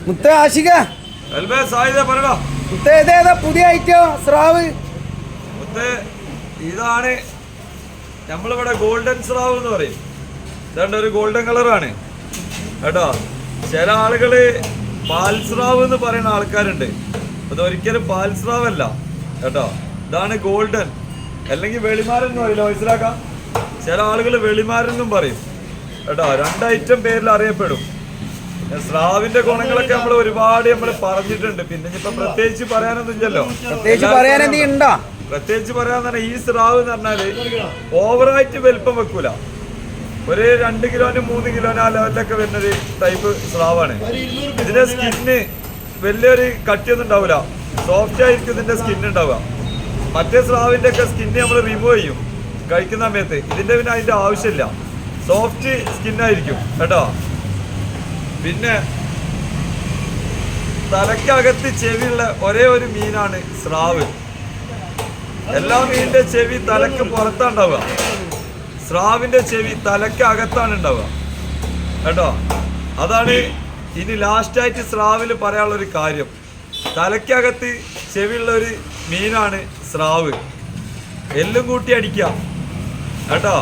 മുത്ത ആശിക മുത്ത ഏതേതാ പുതിയ ഐറ്റം സ്രാവ്? മുത്ത് ഇതാണ് നമ്മളിവിടെ ഗോൾഡൻ സ്രാവ് എന്ന് പറയും. ഇതാണ്ട് ഒരു ഗോൾഡൻ കളറാണ് കേട്ടോ. ചില ആളുകള് പാൽസ്രാവ് എന്ന് പറയുന്ന ആൾക്കാരുണ്ട്. അതൊരിക്കലും പാൽസ്രാവല്ല കേട്ടോ. ഇതാണ് ഗോൾഡൻ, അല്ലെങ്കിൽ വെളിമാരൻ എന്ന് പറയില്ല, മനസ്സിലാക്കാം. ചില ആളുകൾ വെളിമാരെന്നും പറയും കേട്ടോ. രണ്ട് ഐറ്റം പേരിൽ അറിയപ്പെടും. സ്രാവിന്റെ ഗുണങ്ങളൊക്കെ നമ്മൾ ഒരുപാട് പറഞ്ഞിട്ടുണ്ട്. പിന്നെ ഇപ്പൊ പ്രത്യേകിച്ച് പറയാനൊന്നും ഇല്ലല്ലോ. പ്രത്യേകിച്ച് പറയാന്ന് പറഞ്ഞാൽ ഈ സ്രാവ് എന്ന് പറഞ്ഞാല് ഓവറായിട്ട് വലിപ്പം വെക്കൂല. ഒരു 2 കിലോന് 3 കിലോന് ആ ലെവലിലൊക്കെ വരുന്നൊരു ടൈപ്പ് സ്രാവാണ്. ഇതിന്റെ സ്കിന്ന് വലിയൊരു കട്ടിയൊന്നും ഉണ്ടാവില്ല, സോഫ്റ്റ് ആയിരിക്കും ഇതിന്റെ സ്കിൻ ഉണ്ടാവുക. മറ്റേ സ്രാവിന്റെ ഒക്കെ സ്കിന്ന് നമ്മൾ റിമൂവ് ചെയ്യും കഴിക്കുന്ന സമയത്ത്. ഇതിന്റെ പിന്നെ അതിന്റെ ആവശ്യമില്ല, സോഫ്റ്റ് സ്കിന്നായിരിക്കും കേട്ടോ. പിന്നെ തലക്കകത്ത് ചെവിയുള്ള ഒരേ ഒരു മീനാണ് സ്രാവ്. എല്ലാ മീനിന്റെ ചെവി തലക്ക് പുറത്താണ് ഉണ്ടാവുക, സ്രാവിന്റെ ചെവി തലക്ക് അകത്താണ് ഉണ്ടാവുക കേട്ടോ. അതാണ് ഇനി ലാസ്റ്റായിട്ട് സ്രാവിൽ പറയാനുള്ളൊരു കാര്യം. തലക്കകത്ത് ചെവിയുള്ള ഒരു മീനാണ് സ്രാവ്. എല്ലും കൂട്ടി അടിക്കാം കേട്ടോ.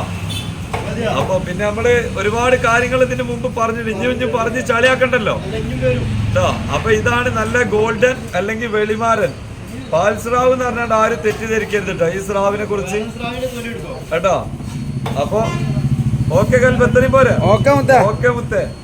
അപ്പൊ പിന്നെ നമ്മള് ഒരുപാട് കാര്യങ്ങൾ ഇതിന് മുമ്പ് പറഞ്ഞിട്ട് ഇഞ്ഞും പറഞ്ഞ് ചളിയാക്കണ്ടല്ലോ കേട്ടോ. അപ്പൊ ഇതാണ് നല്ല ഗോൾഡൻ അല്ലെങ്കിൽ വെളിമാരൻ പാൽസ്രാവ് എന്ന് പറഞ്ഞാൽ ആരും തെറ്റിദ്ധരിക്കരുത് കേട്ടോ ഈ സ്രാവിനെ കുറിച്ച് കേട്ടോ. അപ്പൊ ഓക്കെ കൽബ് എത്രയും പോരെ. ഓക്കെ മുത്തേ.